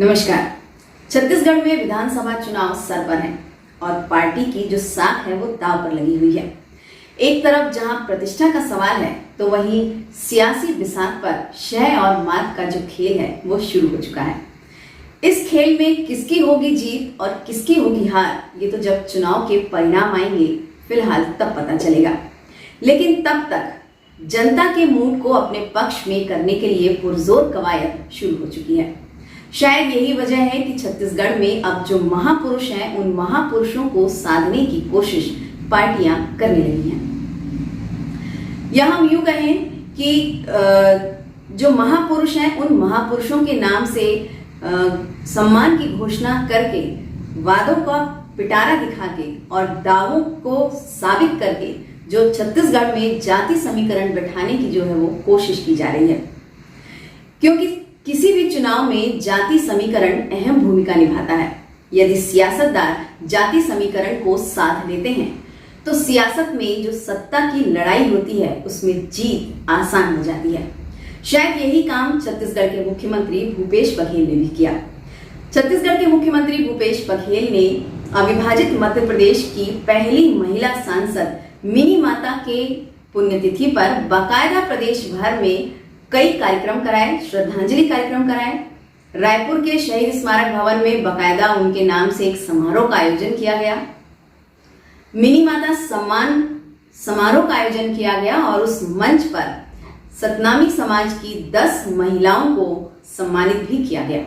नमस्कार। छत्तीसगढ़ में विधानसभा चुनाव सर पर है और पार्टी की जो साख है वो दांव पर लगी हुई है। एक तरफ जहां प्रतिष्ठा का सवाल है तो वहीं सियासी बिसात पर शह और मात का जो खेल है वो शुरू हो चुका है। इस खेल में किसकी होगी जीत और किसकी होगी हार, ये तो जब चुनाव के परिणाम आएंगे फिलहाल तब पता चलेगा। लेकिन तब तक जनता के मूड को अपने पक्ष में करने के लिए पुरजोर कवायद शुरू हो चुकी है। शायद यही वजह है कि छत्तीसगढ़ में अब जो महापुरुष हैं उन महापुरुषों को साधने की कोशिश पार्टियां करने लगी हैं। या हम यूं कहें कि जो महापुरुष हैं उन महापुरुषों के नाम से सम्मान की घोषणा करके, वादों का पिटारा दिखा के और दावों को साबित करके जो छत्तीसगढ़ में जाति समीकरण बैठाने की जो है वो कोशिश की जा रही है। क्योंकि किसी भी चुनाव में जाति समीकरण अहम भूमिका निभाता है। यदि सियासतदार जाति समीकरण को साथ लेते हैं तो सियासत में जो सत्ता की लड़ाई होती है उसमें जीत आसान हो जाती है। शायद यही काम छत्तीसगढ़ के मुख्यमंत्री भूपेश बघेल ने भी किया। छत्तीसगढ़ के मुख्यमंत्री भूपेश बघेल ने अविभाजित मध्य प्रदेश की पहली महिला सांसद मिनी माता के पुण्यतिथि पर बाकायदा प्रदेश भर में कई कार्यक्रम कराए, श्रद्धांजलि कार्यक्रम कराए। रायपुर के शहीद स्मारक भवन में बाकायदा उनके नाम से एक समारोह का आयोजन किया गया। मिनी माता सम्मान समारोह का आयोजन किया गया और उस मंच पर सतनामी समाज की 10 महिलाओं को सम्मानित भी किया गया।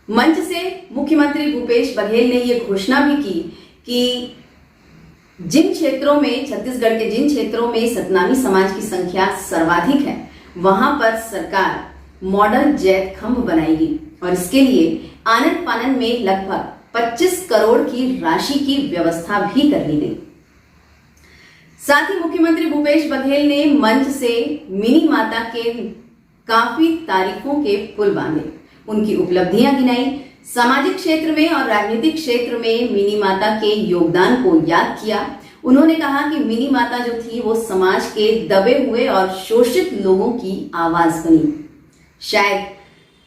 मंच से मुख्यमंत्री भूपेश बघेल ने यह घोषणा भी की कि जिन क्षेत्रों में, छत्तीसगढ़ के जिन क्षेत्रों में सतनामी समाज की संख्या सर्वाधिक है वहां पर सरकार मॉडल जैत खंभ बनाएगी और इसके लिए आनन फानन में लगभग 25 करोड़ की राशि की व्यवस्था भी कर ली गई। साथ ही मुख्यमंत्री भूपेश बघेल ने मंच से मिनी माता के काफी तारीफों के पुल बांधे, उनकी उपलब्धियां गिनाई, सामाजिक क्षेत्र में और राजनीतिक क्षेत्र में मिनी माता के योगदान को याद किया। उन्होंने कहा कि मिनी माता जो थी वो समाज के दबे हुए और शोषित लोगों की आवाज बनी। शायद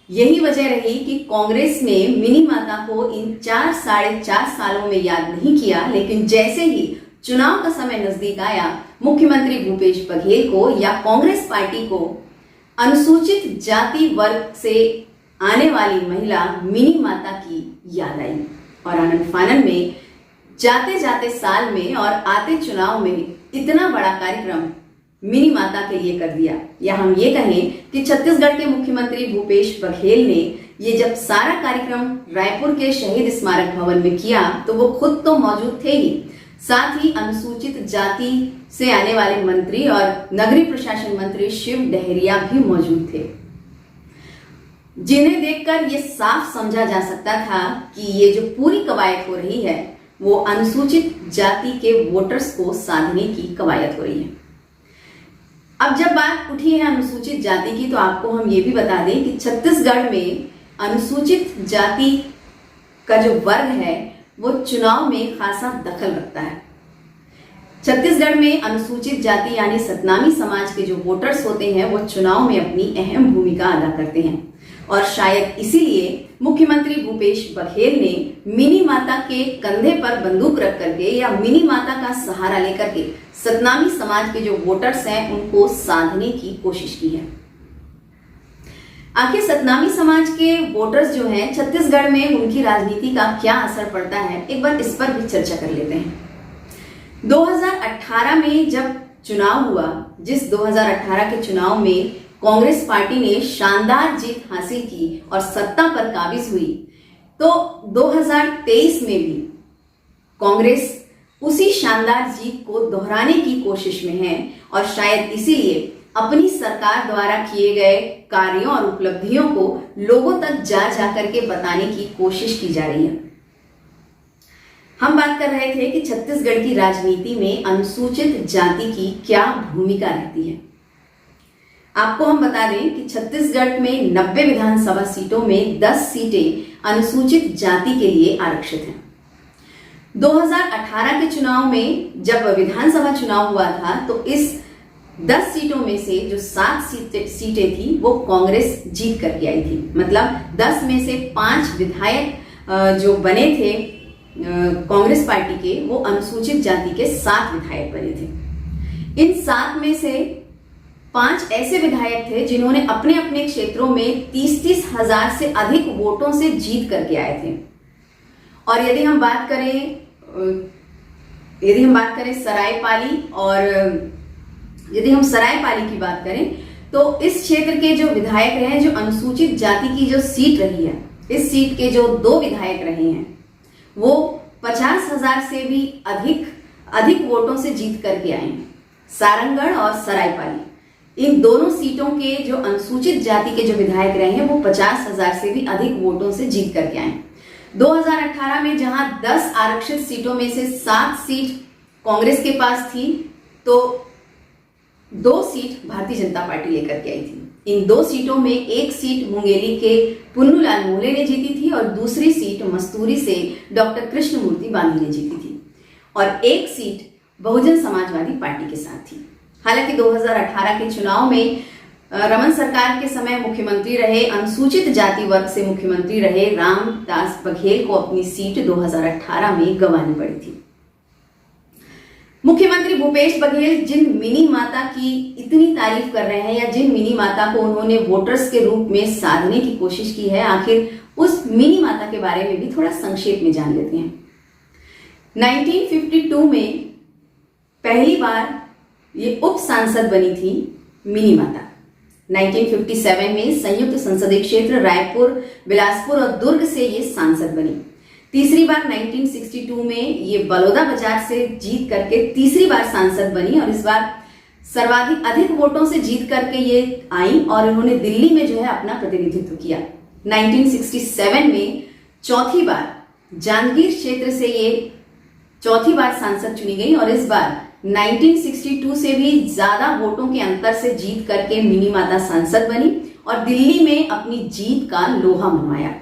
यही वजह रही कि कांग्रेस ने मिनी माता को इन 4-4.5 सालों में याद नहीं किया, लेकिन जैसे ही चुनाव का समय नजदीक आया, मुख्यमंत्री भूपेश बघेल को या कांग्रेस पार्टी को अनुसूचित जाति वर्ग से आने वाली महिला मिनी माता की याद आई और आनंद फानन में जाते जाते साल में और आते चुनाव में इतना बड़ा कार्यक्रम मिनी माता के लिए कर दिया। या हम ये कहें कि छत्तीसगढ़ के मुख्यमंत्री भूपेश बघेल ने ये जब सारा कार्यक्रम रायपुर के शहीद स्मारक भवन में किया तो वो खुद तो मौजूद थे ही, साथ ही अनुसूचित जाति से आने वाले मंत्री और नगरीय प्रशासन मंत्री शिव डहरिया भी मौजूद थे, जिन्हें देखकर ये साफ समझा जा सकता था कि ये जो पूरी कवायद हो रही है वो अनुसूचित जाति के वोटर्स को साधने की कवायद हो रही है। अब जब बात उठी है अनुसूचित जाति की तो आपको हम ये भी बता दें कि छत्तीसगढ़ में अनुसूचित जाति का जो वर्ग है वो चुनाव में खासा दखल रखता है। छत्तीसगढ़ में अनुसूचित जाति यानी सतनामी समाज के जो वोटर्स होते हैं वो चुनाव में अपनी अहम भूमिका अदा करते हैं और शायद इसीलिए मुख्यमंत्री भूपेश बघेल ने मिनी माता के कंधे पर बंदूक रख करके या मिनी माता का सहारा लेकर के सतनामी समाज के जो वोटर्स हैं उनको साधने की कोशिश की है। आखिर सतनामी समाज के वोटर्स जो हैं छत्तीसगढ़ में उनकी राजनीति का क्या असर पड़ता है, एक बार इस पर भी चर्चा कर लेते हैं। 2018 में जब चुनाव हुआ, जिस 2018 के चुनाव में कांग्रेस पार्टी ने शानदार जीत हासिल की और सत्ता पर काबिज हुई, तो 2023 में भी कांग्रेस उसी शानदार जीत को दोहराने की कोशिश में है और शायद इसीलिए अपनी सरकार द्वारा किए गए कार्यों और उपलब्धियों को लोगों तक जा करके बताने की कोशिश की जा रही है। हम बात कर रहे थे कि छत्तीसगढ़ की राजनीति में अनुसूचित जाति की क्या भूमिका रहती है। आपको हम बता दें कि छत्तीसगढ़ में 90 विधानसभा सीटों में 10 सीटें अनुसूचित जाति के लिए आरक्षित हैं। 2018 के चुनाव में जब विधानसभा चुनाव हुआ था तो इस 10 सीटों में से जो 7 सीटें थी वो कांग्रेस जीत करके आई थी। मतलब 10 में से 5 विधायक जो बने थे कांग्रेस पार्टी के, वो अनुसूचित जाति के 7 विधायक बने थे। इन 7 में से 5 ऐसे विधायक थे जिन्होंने अपने अपने क्षेत्रों में 30-30 हजार से अधिक वोटों से जीत करके आए थे। और यदि हम बात करें सरायपाली, और यदि हम सरायपाली की बात करें तो इस क्षेत्र के जो विधायक रहे, जो अनुसूचित जाति की जो सीट रही है, इस सीट के जो 2 विधायक रहे हैं वो 50 हजार से भी अधिक वोटों से जीत करके आए हैं। सारंगगढ़ और सरायपाली, इन दोनों सीटों के जो अनुसूचित जाति के जो विधायक रहे हैं वो 50 हजार से भी अधिक वोटों से जीत करके आए। 2018 में जहां 10 आरक्षित सीटों में से 7 सीट कांग्रेस के पास थी, तो 2 सीट भारतीय जनता पार्टी लेकर के आई थी। इन 2 सीटों में एक सीट मुंगेली के पुन्नूलाल मोहले ने जीती थी और दूसरी सीट मस्तूरी से डॉक्टर कृष्णमूर्ति बांधी ने जीती थी, और एक सीट बहुजन समाजवादी पार्टी के साथ थी। हालांकि 2018 के चुनाव में रमन सरकार के समय मुख्यमंत्री रहे, अनुसूचित जाति वर्ग से मुख्यमंत्री रहे रामदास बघेल को अपनी सीट 2018 में गंवानी पड़ी थी। मुख्यमंत्री भूपेश बघेल जिन मिनी माता की इतनी तारीफ कर रहे हैं, या जिन मिनी माता को उन्होंने वोटर्स के रूप में साधने की कोशिश की है, आखिर उस मिनी माता के बारे में भी थोड़ा संक्षेप में जान लेते हैं। 1952 में पहली बार ये उप सांसद बनी थी मिनी माता। 1957 में संयुक्त संसदीय क्षेत्र रायपुर, बिलासपुर और दुर्ग से ये सांसद बनी। तीसरी बार 1962 में ये बलौदा बाजार से जीत करके तीसरी बार सांसद बनी, और इस बार सर्वाधिक अधिक वोटों से जीत करके ये आई और इन्होंने दिल्ली में जो है अपना प्रतिनिधित्व किया। 1967 में चौथी बार जांजगीर क्षेत्र से ये चौथी बार सांसद चुनी गई, और इस बार 1962 से भी ज्यादा वोटों के अंतर से जीत करके मिनी माता सांसद बनी और दिल्ली में अपनी जीत का लोहा मनवाया।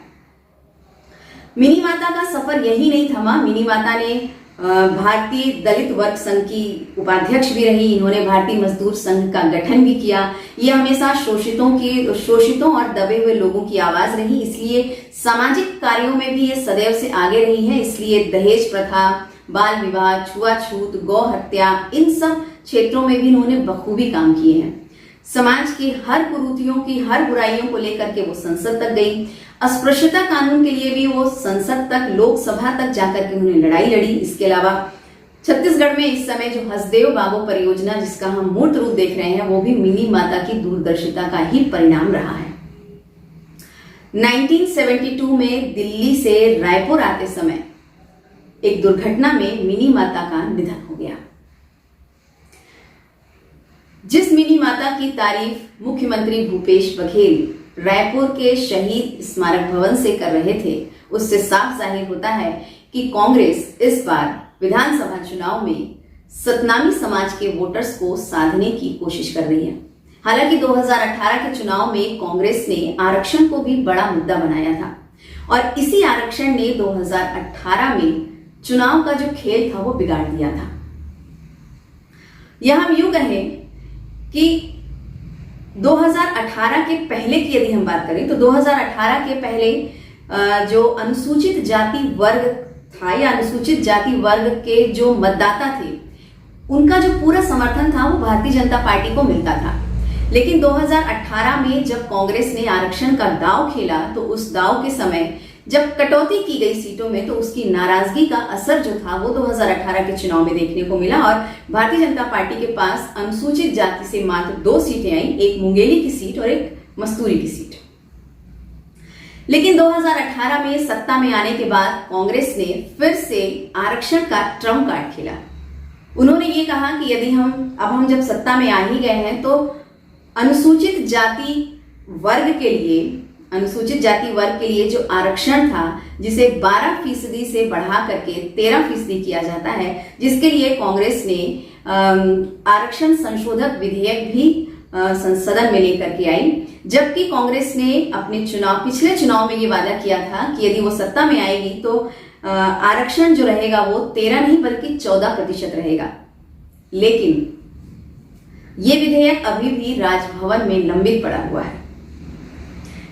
मिनी माता का सफर यही नहीं थमा। मिनी माता ने भारतीय दलित वर्ग संघ की उपाध्यक्ष भी रही। इन्होंने भारतीय मजदूर संघ का गठन भी किया। ये हमेशा शोषितों और दबे हुए लोगों की आवाज रही, इसलिए सामाजिक कार्यों में भी ये सदैव से आगे रही है। इसलिए दहेज प्रथा, बाल विवाह, छुआछूत, गौ हत्या, इन सब क्षेत्रों में भी इन्होंने बखूबी काम किए हैं। समाज की हर कुरीतियों की, हर बुराइयों को लेकर के वो संसद तक गई। अस्पृश्यता कानून के लिए भी वो संसद तक, लोकसभा तक जाकर के उन्होंने लड़ाई लड़ी। इसके अलावा छत्तीसगढ़ में इस समय जो हसदेव बाबू परियोजना, जिसका हम मूर्त रूप देख रहे हैं, वो भी मिनी माता की दूरदर्शिता का ही परिणाम रहा है। 1972 में दिल्ली से रायपुर आते समय एक दुर्घटना में मिनी माता का निधन हो गया। जिस मिनी माता की तारीफ मुख्यमंत्री भूपेश बघेल रायपुर के शहीद स्मारक भवन से कर रहे थे, उससे साफ जाहिर होता है कि कांग्रेस इस बार विधानसभा चुनाव में सतनामी समाज के वोटर्स को साधने की कोशिश कर रही है। हालांकि 2018 के चुनाव में कांग्रेस ने आरक्षण को भी बड़ा मुद्दा बनाया था, और इसी आरक्षण ने 2018 में चुनाव का जो खेल था वो बिगाड़ दिया था। यह हम यूं कहें कि 2018 के पहले की यदि हम बात करें तो 2018 के पहले जो अनुसूचित जाति वर्ग था, या अनुसूचित जाति वर्ग के जो मतदाता थे, उनका जो पूरा समर्थन था वो भारतीय जनता पार्टी को मिलता था। लेकिन 2018 में जब कांग्रेस ने आरक्षण का दांव खेला, तो उस दांव के समय जब कटौती की गई सीटों में, तो उसकी नाराजगी का असर जो था वो 2018 के चुनाव में देखने को मिला, और भारतीय जनता पार्टी के पास अनुसूचित जाति से मात्र 2 सीटें आई, एक मुंगेली की सीट और एक मस्तूरी की सीट। लेकिन 2018 में सत्ता में आने के बाद कांग्रेस ने फिर से आरक्षण का ट्रम्प कार्ड खेला। उन्होंने ये कहा कि यदि हम जब सत्ता में आ ही गए हैं, तो अनुसूचित जाति वर्ग के लिए जो आरक्षण था, जिसे 12% से बढ़ा करके 13% किया जाता है, जिसके लिए कांग्रेस ने आरक्षण संशोधक विधेयक भी संसद में लेकर के आई। जबकि कांग्रेस ने अपने पिछले चुनाव में ये वादा किया था कि यदि वो सत्ता में आएगी तो आरक्षण जो रहेगा वो 13 नहीं बल्कि 14% रहेगा। लेकिन ये विधेयक अभी भी राजभवन में लंबित पड़ा हुआ है।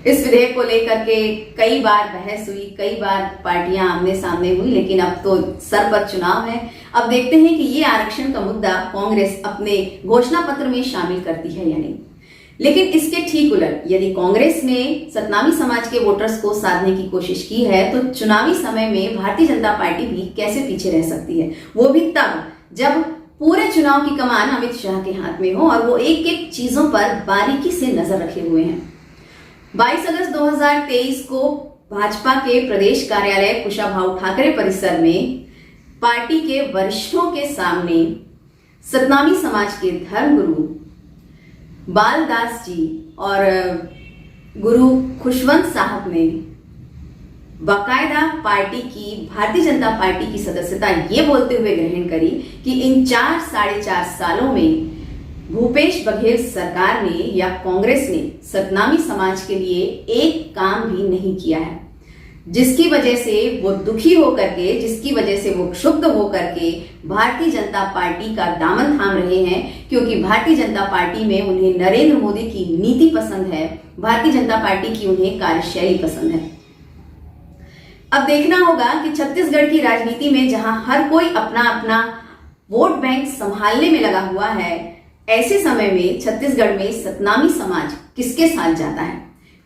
इस विधेयक को लेकर के कई बार बहस हुई, कई बार पार्टियां आमने सामने हुई, लेकिन अब तो सर पर चुनाव है। अब देखते हैं कि ये आरक्षण का मुद्दा कांग्रेस अपने घोषणा पत्र में शामिल करती है या नहीं। लेकिन इसके ठीक उलट यदि कांग्रेस ने सतनामी समाज के वोटर्स को साधने की कोशिश की है तो चुनावी समय में भारतीय जनता पार्टी भी कैसे पीछे रह सकती है, वो भी तब जब पूरे चुनाव की कमान अमित शाह के हाथ में हो और वो एक एक चीजों पर बारीकी से नजर रखे हुए हैं। 22 अगस्त 2023 को भाजपा के प्रदेश कार्यालय कुशाभाऊ ठाकरे परिसर में पार्टी के वरिष्ठों के सामने सतनामी समाज के धर्मगुरु बालदास जी और गुरु खुशवंत साहब ने बाकायदा पार्टी की, भारतीय जनता पार्टी की सदस्यता ये बोलते हुए ग्रहण करी कि इन 4-4.5 सालों में भूपेश बघेल सरकार ने या कांग्रेस ने सतनामी समाज के लिए एक काम भी नहीं किया है, जिसकी वजह से वो दुखी होकर के, जिसकी वजह से वो क्षुब्ध होकर के भारतीय जनता पार्टी का दामन थाम रहे हैं, क्योंकि भारतीय जनता पार्टी में उन्हें नरेंद्र मोदी की नीति पसंद है, भारतीय जनता पार्टी की उन्हें कार्यशैली पसंद है। अब देखना होगा कि छत्तीसगढ़ की राजनीति में जहां हर कोई अपना अपना वोट बैंक संभालने में लगा हुआ है, ऐसे समय में छत्तीसगढ़ में सतनामी समाज किसके साथ जाता है?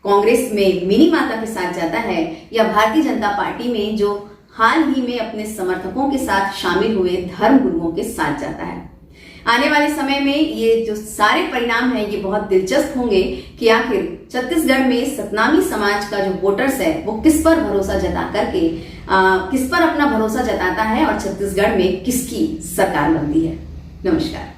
कांग्रेस में मिनी माता के साथ जाता है या भारतीय जनता पार्टी में जो हाल ही में अपने समर्थकों के साथ शामिल हुए धर्म गुरुओं के साथ जाता है? आने वाले समय में ये जो सारे परिणाम हैं ये बहुत दिलचस्प होंगे कि आखिर छत्तीसगढ़ में सतनामी समाज का जो वोटर्स है वो किस पर भरोसा जता करके किस पर अपना भरोसा जताता है और छत्तीसगढ़ में किसकी सरकार बनती है। नमस्कार।